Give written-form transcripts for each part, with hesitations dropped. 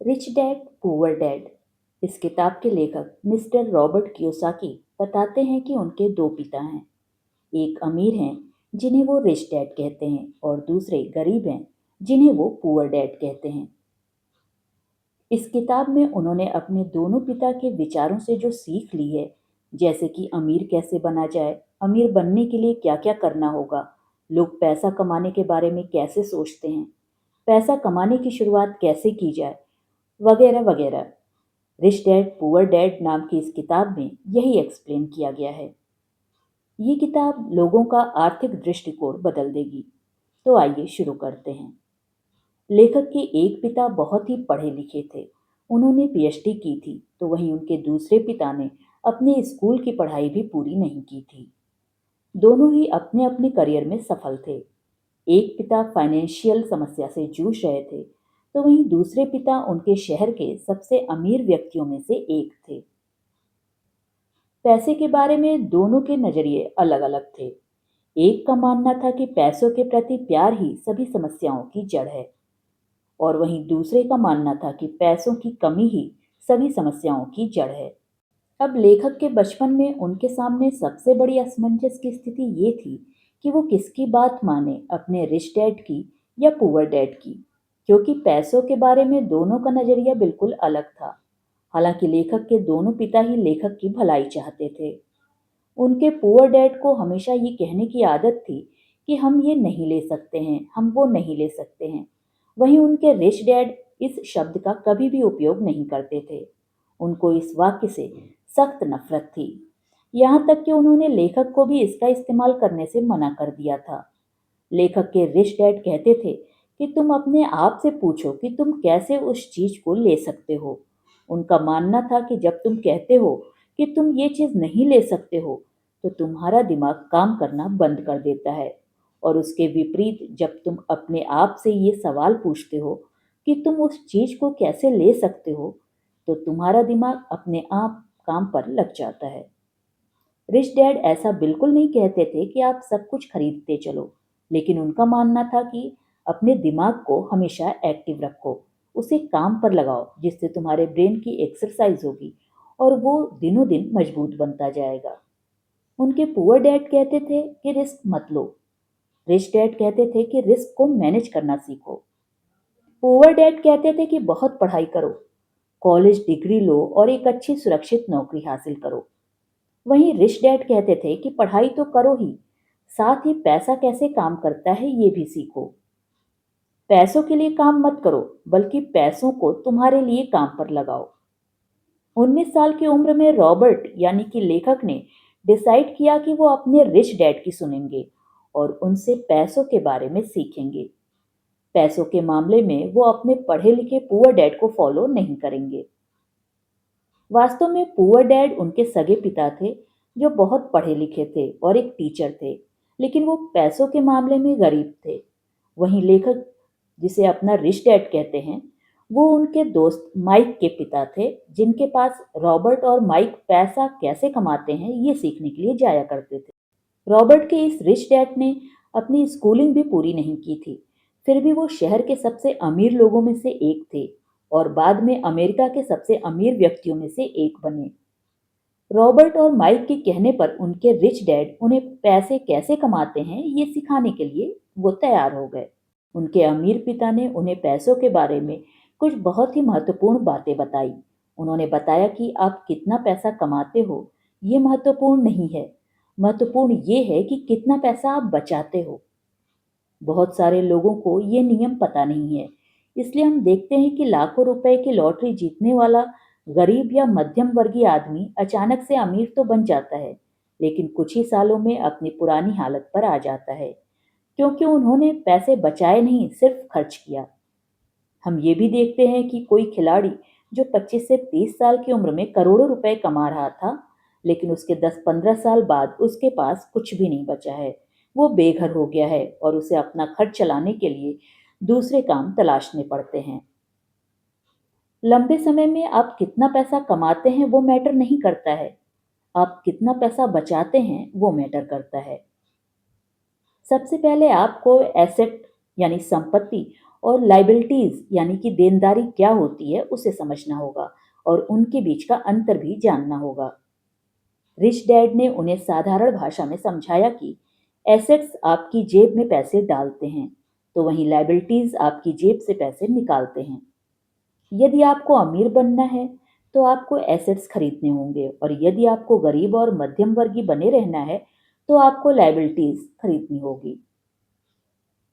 Rich dad poor dad. इस किताब के लेखक मिस्टर रॉबर्ट कियोसाकी बताते हैं कि उनके दो पिता हैं। एक अमीर हैं जिन्हें वो रिच डैड कहते हैं और दूसरे गरीब हैं जिन्हें वो पुअर डैड कहते हैं। इस किताब में उन्होंने अपने दोनों पिता के विचारों से जो सीख ली है, जैसे कि अमीर कैसे बना जाए, अमीर बनने के लिए क्या क्या करना होगा, लोग पैसा कमाने के बारे में कैसे सोचते हैं, पैसा कमाने की शुरुआत कैसे की जाए, वगैरह वगैरह। रिच डैड पुअर डैड नाम की इस किताब में यही एक्सप्लेन किया गया है। ये किताब लोगों का आर्थिक दृष्टिकोण बदल देगी। तो आइए शुरू करते हैं। लेखक के एक पिता बहुत ही पढ़े लिखे थे। उन्होंने पीएचडी की थी, तो वहीं उनके दूसरे पिता ने अपने स्कूल की पढ़ाई भी पूरी नहीं की थी। दोनों ही अपने अपने करियर में सफल थे। एक पिता फाइनेंशियल समस्या से जूझ रहे थे, तो वहीं दूसरे पिता उनके शहर के सबसे अमीर व्यक्तियों में से एक थे। पैसे के बारे में दोनों के नजरिए अलग अलग थे। एक का मानना था कि पैसों के प्रति प्यार ही सभी समस्याओं की जड़ है, और वहीं दूसरे का मानना था कि पैसों की कमी ही सभी समस्याओं की जड़ है। अब लेखक के बचपन में उनके सामने सबसे बड़ी असमंजस की स्थिति ये थी कि वो किसकी बात माने, अपने रिच डैड की या पुअर डैड की, क्योंकि पैसों के बारे में दोनों का नजरिया बिल्कुल अलग था। हालांकि लेखक के दोनों पिता ही लेखक की भलाई चाहते थे। उनके पुअर डैड को हमेशा ये कहने की आदत थी कि हम ये नहीं ले सकते हैं, हम वो नहीं ले सकते हैं। वहीं उनके रिच डैड इस शब्द का कभी भी उपयोग नहीं करते थे। उनको इस वाक्य से सख्त नफरत थी। यहाँ तक कि उन्होंने लेखक को भी इसका इस्तेमाल करने से मना कर दिया था। लेखक के रिच डैड कहते थे कि तुम अपने आप से पूछो कि तुम कैसे उस चीज को ले सकते हो। उनका मानना था कि जब तुम कहते हो कि तुम ये चीज नहीं ले सकते हो, तो तुम्हारा दिमाग काम करना बंद कर देता है। और उसके विपरीत जब तुम अपने आप से ये सवाल पूछते हो कि तुम उस चीज को कैसे ले सकते हो, तो तुम्हारा दिमाग अपने आप काम पर लग जाता है। रिच डैड ऐसा बिल्कुल नहीं कहते थे कि आप सब कुछ खरीदते चलो, लेकिन उनका मानना था कि अपने दिमाग को हमेशा एक्टिव रखो, उसे काम पर लगाओ, जिससे तुम्हारे ब्रेन की एक्सरसाइज होगी और वो दिनों दिन मजबूत बनता जाएगा। उनके पुअर डैड कहते थे कि रिस्क मत लो। रिच डैड कहते थे कि रिस्क को मैनेज करना सीखो। पुअर डैड कहते थे कि बहुत पढ़ाई करो, कॉलेज डिग्री लो और एक अच्छी सुरक्षित नौकरी हासिल करो। वहीं रिच डैड कहते थे कि पढ़ाई तो करो ही, साथ ही पैसा कैसे काम करता है ये भी सीखो। पैसों के लिए काम मत करो, बल्कि पैसों को तुम्हारे लिए काम पर लगाओ। 19 साल की उम्र में रॉबर्ट यानी कि लेखक ने डिसाइड किया कि वो अपने रिच डैड की सुनेंगे और उनसे पैसों के बारे में सीखेंगे। पैसों के मामले में वो अपने पढ़े लिखे पुअर डैड को फॉलो नहीं करेंगे। वास्तव में पुअर डैड उनके सगे पिता थे, जो बहुत पढ़े लिखे थे और एक टीचर थे, लेकिन वो पैसों के मामले में गरीब थे। वहीं लेखक, जिसे अपना रिच डैड कहते हैं, वो उनके दोस्त माइक के पिता थे, जिनके पास रॉबर्ट और माइक पैसा कैसे कमाते हैं ये सीखने के लिए जाया करते थे। रॉबर्ट के इस रिच डैड ने अपनी स्कूलिंग भी पूरी नहीं की थी, फिर भी वो शहर के सबसे अमीर लोगों में से एक थे और बाद में अमेरिका के सबसे अमीर व्यक्तियों में से एक बने। रॉबर्ट और माइक के कहने पर उनके रिच डैड उन्हें पैसे कैसे कमाते हैं ये सिखाने के लिए वो तैयार हो गए। उनके अमीर पिता ने उन्हें पैसों के बारे में कुछ बहुत ही महत्वपूर्ण बातें बताई। उन्होंने बताया कि आप कितना पैसा कमाते हो ये महत्वपूर्ण नहीं है, महत्वपूर्ण ये है कि कितना पैसा आप बचाते हो। बहुत सारे लोगों को ये नियम पता नहीं है, इसलिए हम देखते हैं कि लाखों रुपए की लॉटरी जीतने वाला गरीब या मध्यम वर्गीय आदमी अचानक से अमीर तो बन जाता है, लेकिन कुछ ही सालों में अपनी पुरानी हालत पर आ जाता है, क्योंकि उन्होंने पैसे बचाए नहीं, सिर्फ खर्च किया। हम ये भी देखते हैं कि कोई खिलाड़ी जो 25 से 30 साल की उम्र में करोड़ों रुपए कमा रहा था, लेकिन उसके 10-15 साल बाद उसके पास कुछ भी नहीं बचा है। वो बेघर हो गया है और उसे अपना खर्च चलाने के लिए दूसरे काम तलाशने पड़ते हैं। लंबे समय में आप कितना पैसा कमाते हैं वो मैटर नहीं करता है, आप कितना पैसा बचाते हैं वो मैटर करता है। सबसे पहले आपको एसेट यानी संपत्ति और लाइबिलिटीज यानी कि देनदारी क्या होती है उसे समझना होगा और उनके बीच का अंतर भी जानना होगा। रिच डैड ने उन्हें साधारण भाषा में समझाया कि एसेट्स आपकी जेब में पैसे डालते हैं, तो वहीं लाइबिलिटीज आपकी जेब से पैसे निकालते हैं। यदि आपको अमीर बनना है तो आपको एसेट्स खरीदने होंगे, और यदि आपको गरीब और मध्यम वर्गीय बने रहना है तो आपको लाइबिलिटीज खरीदनी होगी।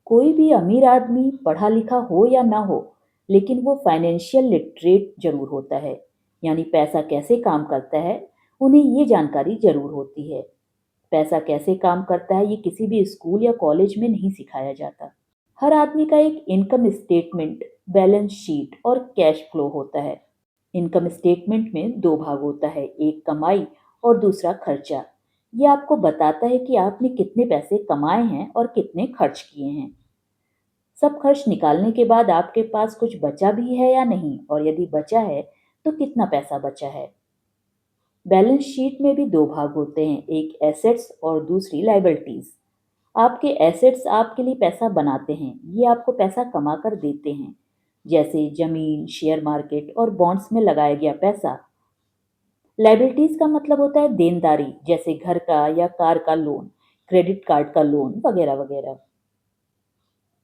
कोई भी अमीर आदमी पढ़ा लिखा हो या ना हो, लेकिन वो फाइनेंशियल लिटरेट जरूर होता है, यानी पैसा कैसे काम करता है उन्हें ये जानकारी जरूर होती है। पैसा कैसे काम करता है ये किसी भी स्कूल या कॉलेज में नहीं सिखाया जाता। हर आदमी का एक इनकम स्टेटमेंट, बैलेंस शीट और कैश फ्लो होता है। इनकम स्टेटमेंट में दो भाग होता है, एक कमाई और दूसरा खर्चा। ये आपको बताता है कि आपने कितने पैसे कमाए हैं और कितने खर्च किए हैं। सब खर्च निकालने के बाद आपके पास कुछ बचा भी है या नहीं, और यदि बचा है तो कितना पैसा बचा है। बैलेंस शीट में भी दो भाग होते हैं, एक एसेट्स और दूसरी लाइबिलिटीज। आपके एसेट्स आपके लिए पैसा बनाते हैं, ये आपको पैसा कमा कर देते हैं, जैसे जमीन, शेयर मार्केट और बॉन्ड्स में लगाया गया पैसा। लाइबिलिटीज का मतलब होता है देनदारी, जैसे घर का या कार का लोन, क्रेडिट कार्ड का लोन वगैरह वगैरह।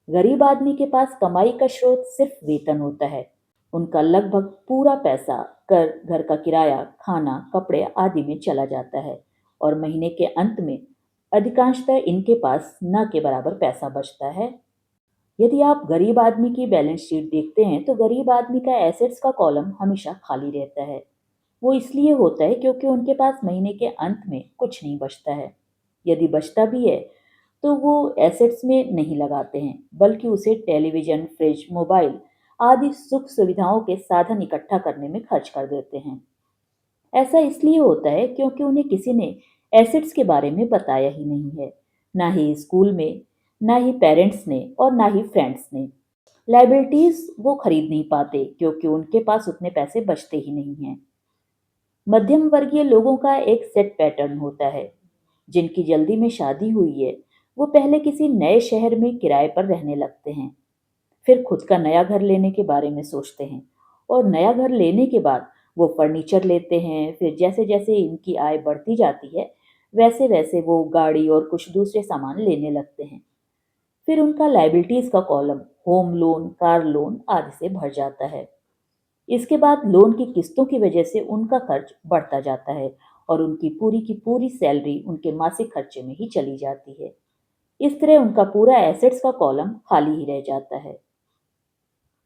गरीब आदमी के पास कमाई का स्रोत सिर्फ वेतन होता है। उनका लगभग पूरा पैसा कर, घर का किराया, खाना, कपड़े आदि में चला जाता है, और महीने के अंत में अधिकांशतः इनके पास न के बराबर पैसा बचता है। यदि आप गरीब आदमी की बैलेंस शीट देखते हैं तो गरीब आदमी का एसेट्स का कॉलम हमेशा खाली रहता है। वो इसलिए होता है क्योंकि उनके पास महीने के अंत में कुछ नहीं बचता है। यदि बचता भी है तो वो एसेट्स में नहीं लगाते हैं, बल्कि उसे टेलीविज़न, फ्रिज, मोबाइल आदि सुख सुविधाओं के साधन इकट्ठा करने में खर्च कर देते हैं। ऐसा इसलिए होता है क्योंकि उन्हें किसी ने एसेट्स के बारे में बताया ही नहीं है, ना ही स्कूल में, ना ही पेरेंट्स ने और ना ही फ्रेंड्स ने। लाइबिलिटीज वो खरीद नहीं पाते क्योंकि उनके पास उतने पैसे बचते ही नहीं हैं। मध्यम वर्गीय लोगों का एक सेट पैटर्न होता है। जिनकी जल्दी में शादी हुई है वो पहले किसी नए शहर में किराए पर रहने लगते हैं, फिर खुद का नया घर लेने के बारे में सोचते हैं, और नया घर लेने के बाद वो फर्नीचर लेते हैं। फिर जैसे जैसे इनकी आय बढ़ती जाती है वैसे वैसे वो गाड़ी और कुछ दूसरे सामान लेने लगते हैं। फिर उनका लाइबिलिटीज का column home loan, car loan आदि से भर जाता है। इसके बाद लोन की किस्तों की वजह से उनका खर्च बढ़ता जाता है, और उनकी पूरी की पूरी सैलरी उनके मासिक खर्चे में ही चली जाती है। इस तरह उनका पूरा एसेट्स का कॉलम खाली ही रह जाता है।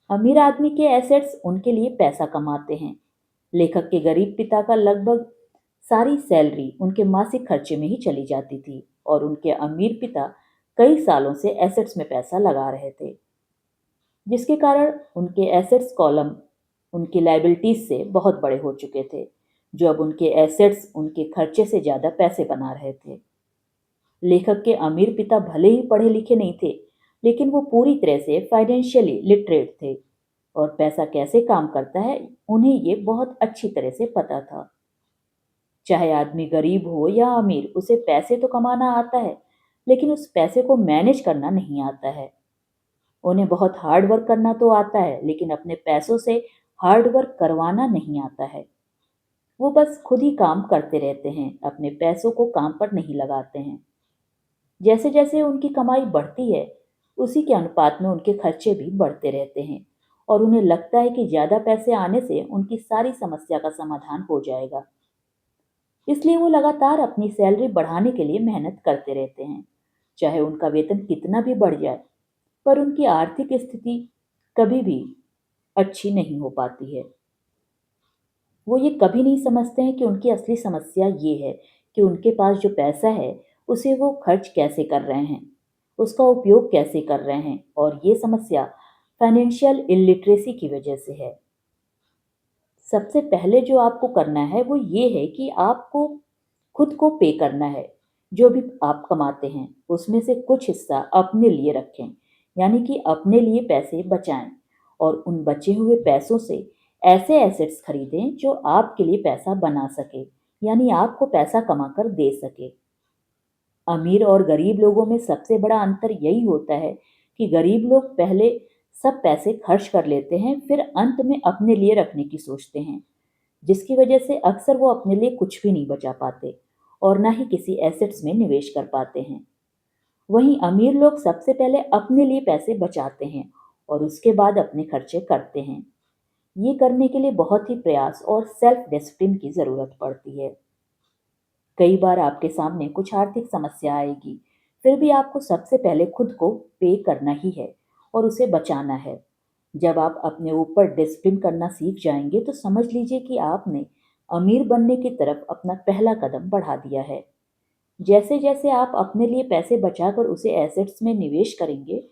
अमीर आदमी के एसेट्स उनके लिए पैसा कमाते हैं। लेखक के गरीब पिता का लगभग सारी सैलरी उनके मासिक खर्चे में ही चली जाती थी, और उनके अमीर पिता कई सालों से एसेट्स में पैसा लगा रहे थे, जिसके कारण उनके एसेट्स कॉलम उनकी लाइबिलिटीज से बहुत बड़े हो चुके थे, जो अब उनके एसेट्स उनके खर्चे से ज़्यादा पैसे बना रहे थे। लेखक के अमीर पिता भले ही पढ़े लिखे नहीं थे, लेकिन वो पूरी तरह से फाइनेंशियली लिटरेट थे, और पैसा कैसे काम करता है उन्हें ये बहुत अच्छी तरह से पता था। चाहे आदमी गरीब हो या अमीर, उसे पैसे तो कमाना आता है, लेकिन उस पैसे को मैनेज करना नहीं आता है। उन्हें बहुत हार्ड वर्क करना तो आता है, लेकिन अपने पैसों से हार्ड वर्क करवाना नहीं आता है। वो बस खुद ही काम करते रहते हैं, अपने पैसों को काम पर नहीं लगाते हैं। जैसे जैसे उनकी कमाई बढ़ती है उसी के अनुपात में उनके खर्चे भी बढ़ते रहते हैं, और उन्हें लगता है कि ज़्यादा पैसे आने से उनकी सारी समस्या का समाधान हो जाएगा। इसलिए वो लगातार अपनी सैलरी बढ़ाने के लिए मेहनत करते रहते हैं, चाहे उनका वेतन कितना भी बढ़ जाए। पर उनकी आर्थिक स्थिति कभी भी अच्छी नहीं हो पाती है। वो ये कभी नहीं समझते हैं कि उनकी असली समस्या ये है कि उनके पास जो पैसा है उसे वो खर्च कैसे कर रहे हैं, उसका उपयोग कैसे कर रहे हैं, और ये समस्या फाइनेंशियल इलिटरेसी की वजह से है। सबसे पहले जो आपको करना है वो ये है कि आपको खुद को पे करना है। जो भी आप कमाते हैं उसमें से कुछ हिस्सा अपने लिए रखें, यानी कि अपने लिए पैसे बचाएं, और उन बचे हुए पैसों से ऐसे एसेट्स खरीदें जो आपके लिए पैसा बना सके, यानी आपको पैसा कमाकर दे सके। अमीर और गरीब लोगों में सबसे बड़ा अंतर यही होता है कि गरीब लोग पहले सब पैसे खर्च कर लेते हैं, फिर अंत में अपने लिए रखने की सोचते हैं, जिसकी वजह से अक्सर वो अपने लिए कुछ भी नहीं बचा पाते और ना ही किसी एसेट्स में निवेश कर पाते हैं। वहीं अमीर लोग सबसे पहले अपने लिए पैसे बचाते हैं और उसके बाद अपने खर्चे करते हैं। ये करने के लिए बहुत ही प्रयास और सेल्फ डिसिप्लिन की ज़रूरत पड़ती है। कई बार आपके सामने कुछ आर्थिक समस्या आएगी, फिर भी आपको सबसे पहले खुद को पे करना ही है और उसे बचाना है। जब आप अपने ऊपर डिसिप्लिन करना सीख जाएंगे तो समझ लीजिए कि आपने अमीर बनने की तरफ अपना पहला कदम बढ़ा दिया है। जैसे जैसे आप अपने लिए पैसे बचाकर उसे एसेट्स में निवेश करेंगे,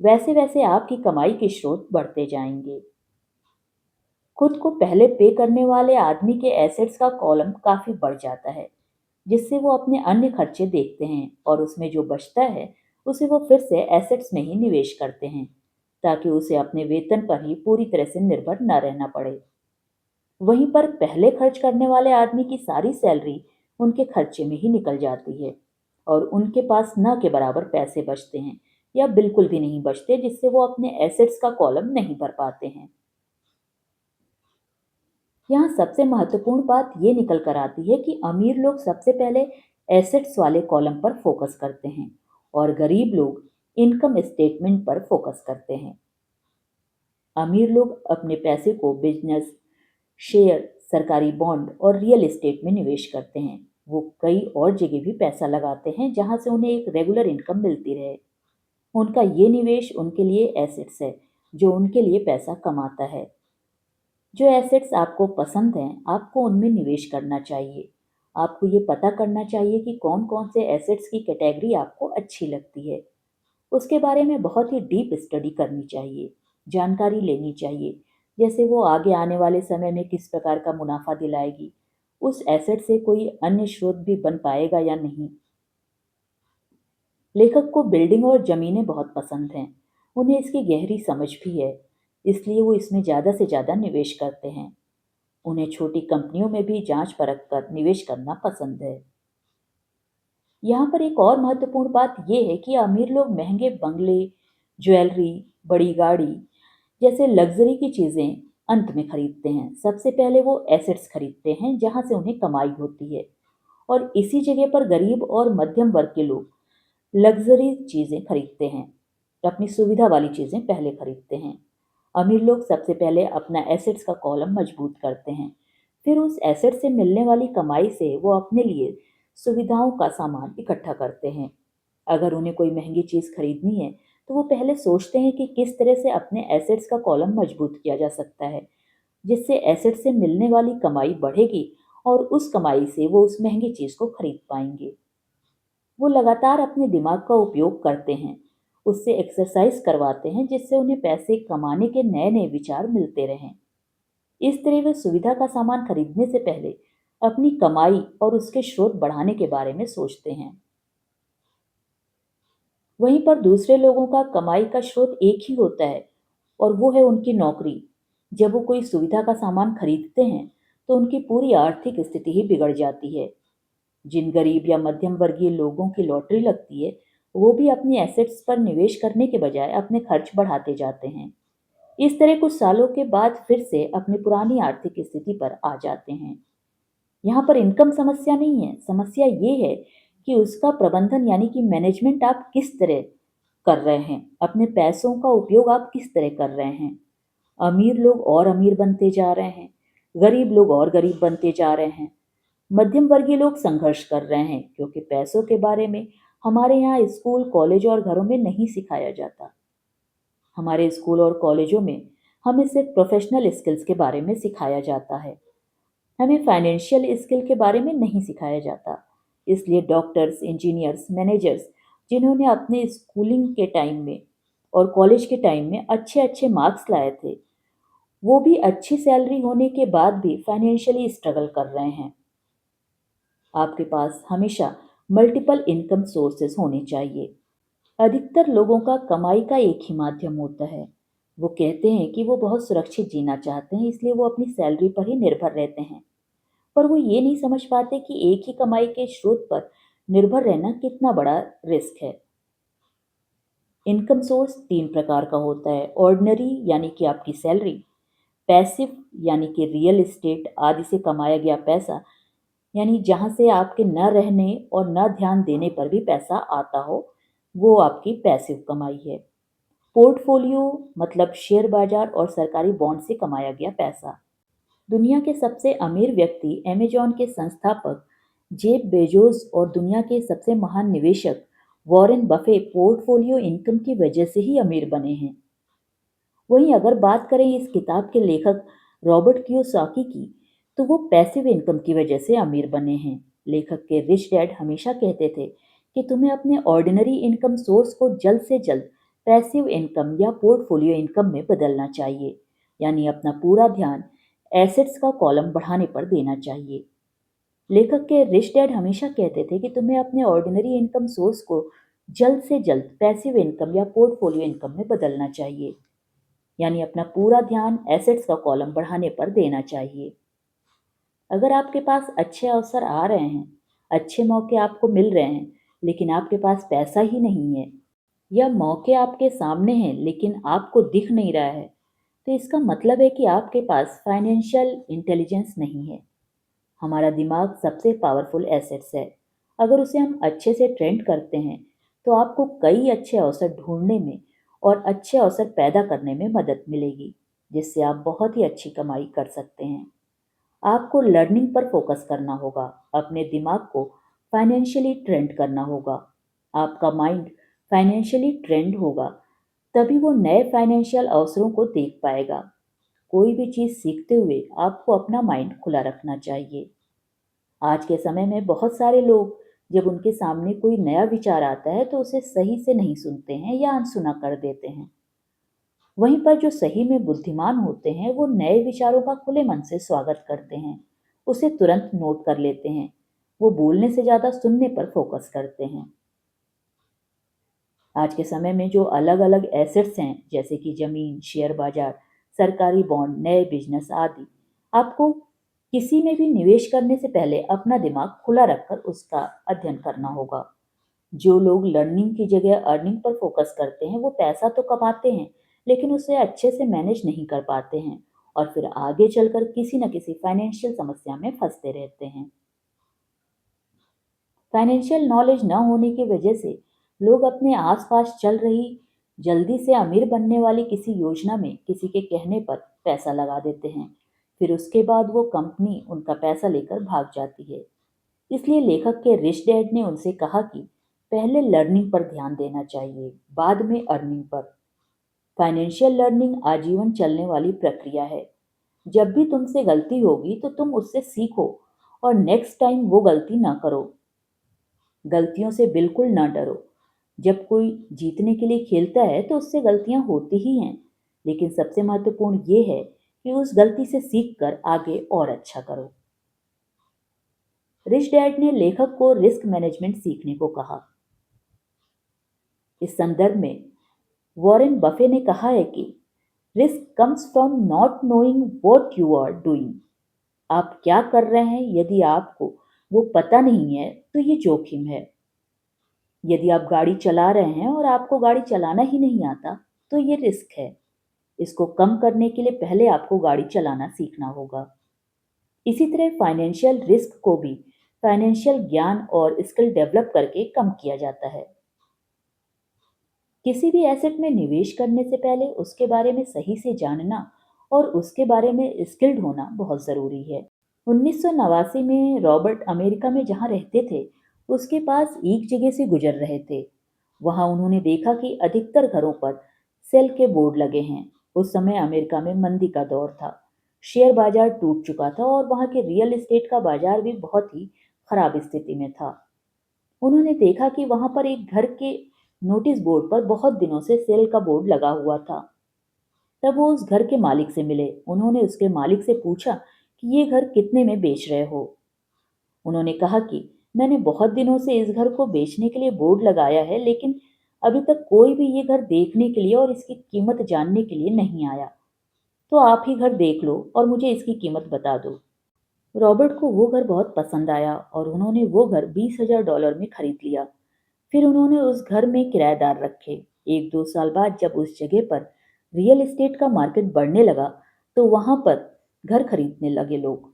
वैसे वैसे आपकी कमाई के स्रोत बढ़ते जाएंगे। खुद को पहले पे करने वाले आदमी के एसेट्स का कॉलम काफ़ी बढ़ जाता है, जिससे वो अपने अन्य खर्चे देखते हैं और उसमें जो बचता है उसे वो फिर से एसेट्स में ही निवेश करते हैं, ताकि उसे अपने वेतन पर ही पूरी तरह से निर्भर न रहना पड़े। वहीं पर पहले खर्च करने वाले आदमी की सारी सैलरी उनके खर्चे में ही निकल जाती है और उनके पास न के बराबर पैसे बचते हैं या बिल्कुल भी नहीं बचते, जिससे वो अपने एसेट्स का कॉलम नहीं भर पाते हैं। यहाँ सबसे महत्वपूर्ण बात ये निकल कर आती है कि अमीर लोग सबसे पहले एसेट्स वाले कॉलम पर फोकस करते हैं और गरीब लोग इनकम स्टेटमेंट पर फोकस करते हैं। अमीर लोग अपने पैसे को बिजनेस, शेयर, सरकारी बॉन्ड और रियल एस्टेट में निवेश करते हैं। वो कई और जगह भी पैसा लगाते हैं जहां से उन्हें एक रेगुलर इनकम मिलती रहे। उनका ये निवेश उनके लिए एसेट्स है, जो उनके लिए पैसा कमाता है। जो एसेट्स आपको पसंद हैं, आपको उनमें निवेश करना चाहिए। आपको ये पता करना चाहिए कि कौन कौन से एसेट्स की कैटेगरी आपको अच्छी लगती है। उसके बारे में बहुत ही डीप स्टडी करनी चाहिए, जानकारी लेनी चाहिए, जैसे वो आगे आने वाले समय में किस प्रकार का मुनाफा दिलाएगी, उस एसेट से कोई अन्य स्रोत भी बन पाएगा या नहीं। लेखक को बिल्डिंग और ज़मीनें बहुत पसंद हैं, उन्हें इसकी गहरी समझ भी है, इसलिए वो इसमें ज़्यादा से ज़्यादा निवेश करते हैं। उन्हें छोटी कंपनियों में भी जांच परख कर निवेश करना पसंद है। यहाँ पर एक और महत्वपूर्ण बात यह है कि अमीर लोग महंगे बंगले, ज्वेलरी, बड़ी गाड़ी जैसे लग्जरी की चीज़ें अंत में खरीदते हैं। सबसे पहले वो एसेट्स खरीदते हैं जहाँ से उन्हें कमाई होती है और इसी जगह पर गरीब और मध्यम वर्ग के लोग लग्जरी चीज़ें खरीदते हैं, अपनी सुविधा वाली चीज़ें पहले खरीदते हैं। अमीर लोग सबसे पहले अपना एसेट्स का कॉलम मजबूत करते हैं, फिर उस एसेट से मिलने वाली कमाई से वो अपने लिए सुविधाओं का सामान इकट्ठा करते हैं। अगर उन्हें कोई महंगी चीज़ खरीदनी है तो वो पहले सोचते हैं कि किस तरह से अपने एसेट्स का कॉलम मजबूत किया जा सकता है, जिससे एसेट से मिलने वाली कमाई बढ़ेगी और उस कमाई से वो उस महंगी चीज़ को खरीद पाएंगे। वो लगातार अपने दिमाग का उपयोग करते हैं, उससे एक्सरसाइज करवाते हैं, जिससे उन्हें पैसे कमाने के नए नए विचार मिलते रहें। इस तरह वे सुविधा का सामान खरीदने से पहले अपनी कमाई और उसके स्रोत बढ़ाने के बारे में सोचते हैं। वहीं पर दूसरे लोगों का कमाई का स्रोत एक ही होता है और वो है उनकी नौकरी। जब वो कोई सुविधा का सामान खरीदते हैं तो उनकी पूरी आर्थिक स्थिति ही बिगड़ जाती है। जिन गरीब या मध्यम वर्गीय लोगों की लॉटरी लगती है, वो भी अपनी एसेट्स पर निवेश करने के बजाय अपने खर्च बढ़ाते जाते हैं। इस तरह कुछ सालों के बाद फिर से अपनी पुरानी आर्थिक स्थिति पर आ जाते हैं। यहाँ पर इनकम समस्या नहीं है, समस्या ये है कि उसका प्रबंधन यानी कि मैनेजमेंट आप किस तरह कर रहे हैं, अपने पैसों का उपयोग आप किस तरह कर रहे हैं। अमीर लोग और अमीर बनते जा रहे हैं, गरीब लोग और गरीब बनते जा रहे हैं, मध्यम वर्गीय लोग संघर्ष कर रहे हैं, क्योंकि पैसों के बारे में हमारे यहाँ स्कूल, कॉलेज और घरों में नहीं सिखाया जाता। हमारे स्कूल और कॉलेजों में हमें सिर्फ प्रोफेशनल स्किल्स के बारे में सिखाया जाता है, हमें फाइनेंशियल स्किल के बारे में नहीं सिखाया जाता। इसलिए डॉक्टर्स, इंजीनियर्स, मैनेजर्स जिन्होंने अपने स्कूलिंग के टाइम में और कॉलेज के टाइम में अच्छे अच्छे मार्क्स लाए थे, वो भी अच्छी सैलरी होने के बाद भी फाइनेंशियली स्ट्रगल कर रहे हैं। आपके पास हमेशा मल्टीपल इनकम सोर्सेज होने चाहिए। अधिकतर लोगों का कमाई का एक ही माध्यम होता है। वो कहते हैं कि वो बहुत सुरक्षित जीना चाहते हैं, इसलिए वो अपनी सैलरी पर ही निर्भर रहते हैं। पर वो ये नहीं समझ पाते कि एक ही कमाई के स्रोत पर निर्भर रहना कितना बड़ा रिस्क है। इनकम सोर्स तीन प्रकार का होता है। ऑर्डिनरी यानी कि आपकी सैलरी, पैसिव यानी कि रियल एस्टेट आदि से कमाया गया पैसा, यानी जहाँ से आपके न रहने और न ध्यान देने पर भी पैसा आता हो, वो आपकी पैसिव कमाई है। पोर्टफोलियो मतलब शेयर बाजार और सरकारी बॉन्ड से कमाया गया पैसा। दुनिया के सबसे अमीर व्यक्ति अमेजॉन के संस्थापक जेफ बेजोस और दुनिया के सबसे महान निवेशक वॉरेन बफे पोर्टफोलियो इनकम की वजह से ही अमीर बने हैं। वहीं अगर बात करें इस किताब के लेखक रॉबर्ट कियोसाकी की, तो वो पैसिव इनकम की वजह से अमीर बने हैं। लेखक के रिच डैड हमेशा कहते थे कि तुम्हें अपने ऑर्डिनरी इनकम सोर्स को जल्द से जल्द पैसिव इनकम या पोर्टफोलियो इनकम में बदलना चाहिए, यानी अपना पूरा ध्यान एसेट्स का कॉलम बढ़ाने पर देना चाहिए। लेखक के रिच डैड हमेशा कहते थे कि तुम्हें अपने ऑर्डिनरी इनकम सोर्स को जल्द से जल्द पैसिव इनकम या पोर्टफोलियो इनकम में बदलना चाहिए, यानी अपना पूरा ध्यान एसेट्स का कॉलम बढ़ाने पर देना चाहिए। अगर आपके पास अच्छे अवसर आ रहे हैं, अच्छे मौके आपको मिल रहे हैं, लेकिन आपके पास पैसा ही नहीं है, या मौके आपके सामने हैं लेकिन आपको दिख नहीं रहा है, तो इसका मतलब है कि आपके पास फाइनेंशियल इंटेलिजेंस नहीं है। हमारा दिमाग सबसे पावरफुल एसेट्स है। अगर उसे हम अच्छे से ट्रेंड करते हैं, तो आपको कई अच्छे अवसर ढूंढने में और अच्छे अवसर पैदा करने में मदद मिलेगी, जिससे आप बहुत ही अच्छी कमाई कर सकते हैं। आपको लर्निंग पर फोकस करना होगा, अपने दिमाग को फाइनेंशियली ट्रेंड करना होगा। आपका माइंड फाइनेंशियली ट्रेंड होगा, तभी वो नए फाइनेंशियल अवसरों को देख पाएगा। कोई भी चीज़ सीखते हुए आपको अपना माइंड खुला रखना चाहिए। आज के समय में बहुत सारे लोग जब उनके सामने कोई नया विचार आता है तो उसे सही से नहीं सुनते हैं या अनसुना कर देते हैं। वहीं पर जो सही में बुद्धिमान होते हैं वो नए विचारों का खुले मन से स्वागत करते हैं, उसे तुरंत नोट कर लेते हैं। वो बोलने से ज़्यादा सुनने पर फोकस करते हैं। आज के समय में जो अलग अलग एसेट्स हैं, जैसे कि जमीन, शेयर बाजार, सरकारी बॉन्ड, नए बिजनेस आदि, आपको किसी में भी निवेश करने से पहले अपना दिमाग खुला रखकर उसका अध्ययन करना होगा। जो लोग लर्निंग की जगह अर्निंग पर फोकस करते हैं वो पैसा तो कमाते हैं, लेकिन उसे अच्छे से मैनेज नहीं कर पाते हैं और फिर आगे चलकर किसी न किसी फाइनेंशियल समस्या में फंसते रहते हैं। फाइनेंशियल नॉलेज न होने की वजह से लोग अपने आसपास चल रही जल्दी से अमीर बनने वाली किसी योजना में किसी के कहने पर पैसा लगा देते हैं। फिर उसके बाद वो कंपनी उनका पैसा लेकर भाग जाती है। इसलिए लेखक के रिच डैड ने उनसे कहा कि पहले लर्निंग पर ध्यान देना चाहिए, बाद में अर्निंग पर। फाइनेंशियल लर्निंग आजीवन चलने वाली प्रक्रिया है। जब भी तुमसे गलती होगी तो तुम उससे सीखो और नेक्स्ट टाइम वो गलती ना करो। गलतियों से बिल्कुल ना डरो। जब कोई जीतने के लिए खेलता है तो उससे गलतियां होती ही हैं, लेकिन सबसे महत्वपूर्ण ये है कि उस गलती से सीख कर आगे और अच्छा करो। रिच डैड ने लेखक को रिस्क मैनेजमेंट सीखने को कहा। इस संदर्भ में वॉरेन बफे ने कहा है कि risk comes from not knowing what you are doing. आप क्या कर रहे हैं, यदि आपको वो पता नहीं है तो ये जोखिम है। यदि आप गाड़ी चला रहे हैं और आपको गाड़ी चलाना ही नहीं आता, तो ये रिस्क है। इसको कम करने के लिए पहले आपको गाड़ी चलाना सीखना होगा। इसी तरह फाइनेंशियल रिस्क को भी फाइनेंशियल ज्ञान और स्किल डेवलप करके कम किया जाता है। किसी भी एसेट में निवेश करने से पहले उसके बारे में सही से जानना और उसके बारे में स्किल्ड होना बहुत ज़रूरी है। 1989 में रॉबर्ट अमेरिका में जहाँ रहते थे, उसके पास एक जगह से गुजर रहे थे। वहाँ उन्होंने देखा कि अधिकतर घरों पर सेल के बोर्ड लगे हैं। उस समय अमेरिका में मंदी का दौर था, शेयर बाजार टूट चुका था और वहाँ के रियल एस्टेट का बाजार भी बहुत ही खराब स्थिति में था। उन्होंने देखा कि वहाँ पर एक घर के नोटिस बोर्ड पर बहुत दिनों से सेल का बोर्ड लगा हुआ था। तब वो उस घर के मालिक से मिले। उन्होंने उसके मालिक से पूछा कि ये घर कितने में बेच रहे हो। उन्होंने कहा कि मैंने बहुत दिनों से इस घर को बेचने के लिए बोर्ड लगाया है, लेकिन अभी तक कोई भी ये घर देखने के लिए और इसकी कीमत जानने के लिए नहीं आया। तो आप ही घर देख लो और मुझे इसकी कीमत बता दो। रॉबर्ट को वो घर बहुत पसंद आया और उन्होंने वो घर $20,000 में खरीद लिया। फिर उन्होंने उस घर में किराएदार रखे। एक दो साल बाद जब उस जगह पर रियल एस्टेट का मार्केट बढ़ने लगा तो वहां पर घर खरीदने लगे लोग।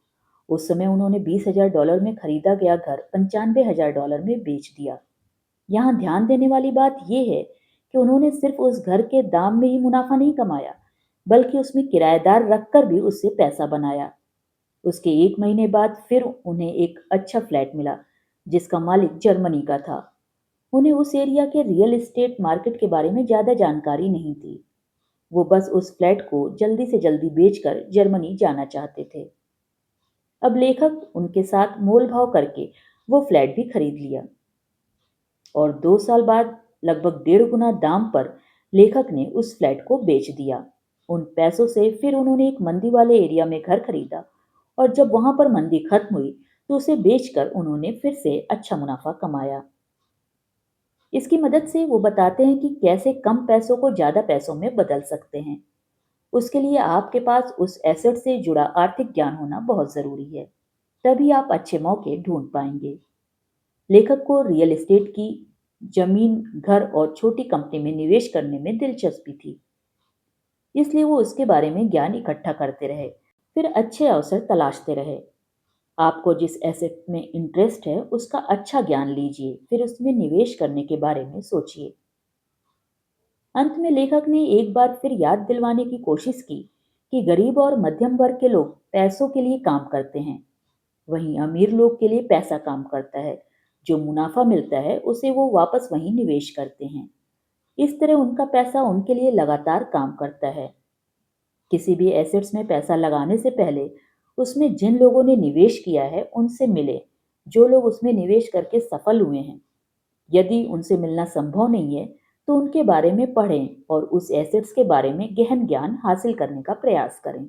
उस समय उन्होंने $20,000 में खरीदा गया घर $95,000 में बेच दिया। यहाँ ध्यान देने वाली बात यह है कि उन्होंने सिर्फ उस घर के दाम में ही मुनाफा नहीं कमाया, बल्कि उसमें किराएदार रखकर भी उससे पैसा बनाया। उसके 1 महीने बाद फिर उन्हें एक अच्छा फ्लैट मिला, जिसका मालिक जर्मनी का था। उन्हें उस एरिया के रियल एस्टेट मार्केट के बारे में ज़्यादा जानकारी नहीं थी। वो बस उस फ्लैट को जल्दी से जल्दी बेचकर जर्मनी जाना चाहते थे। अब लेखक उनके साथ मोल भाव करके वो फ्लैट भी खरीद लिया और 2 साल बाद लगभग 1.5 गुना दाम पर लेखक ने उस फ्लैट को बेच दिया। उन पैसों से फिर उन्होंने एक मंदी वाले एरिया में घर खरीदा और जब वहां पर मंदी खत्म हुई तो उसे बेचकर उन्होंने फिर से अच्छा मुनाफा कमाया। इसकी मदद से वो बताते हैं कि कैसे कम पैसों को ज़्यादा पैसों में बदल सकते हैं। उसके लिए आपके पास उस एसेट से जुड़ा आर्थिक ज्ञान होना बहुत ज़रूरी है। तभी आप अच्छे मौके ढूंढ पाएंगे। लेखक को रियल एस्टेट की जमीन, घर और छोटी कंपनी में निवेश करने में दिलचस्पी थी, इसलिए वो उसके बारे में ज्ञान इकट्ठा करते रहे, फिर अच्छे अवसर तलाशते रहे। आपको जिस एसेट में इंटरेस्ट है उसका अच्छा ज्ञान लीजिए, फिर उसमें निवेश करने के बारे में सोचिए। अंत में लेखक ने एक बार फिर याद दिलवाने की कोशिश की कि गरीब और मध्यम वर्ग के लोग पैसों के लिए काम करते हैं, वहीं अमीर लोग के लिए पैसा काम करता है। जो मुनाफा मिलता है उसे वो वापस वहीं निवेश करते हैं। इस तरह उनका पैसा उनके लिए लगातार काम करता है। किसी भी एसेट्स में पैसा लगाने से पहले उसमें जिन लोगों ने निवेश किया है उनसे मिले, जो लोग उसमें निवेश करके सफल हुए हैं। यदि उनसे मिलना संभव नहीं है तो उनके बारे में पढ़ें और उस एसेट्स के बारे में गहन ज्ञान हासिल करने का प्रयास करें।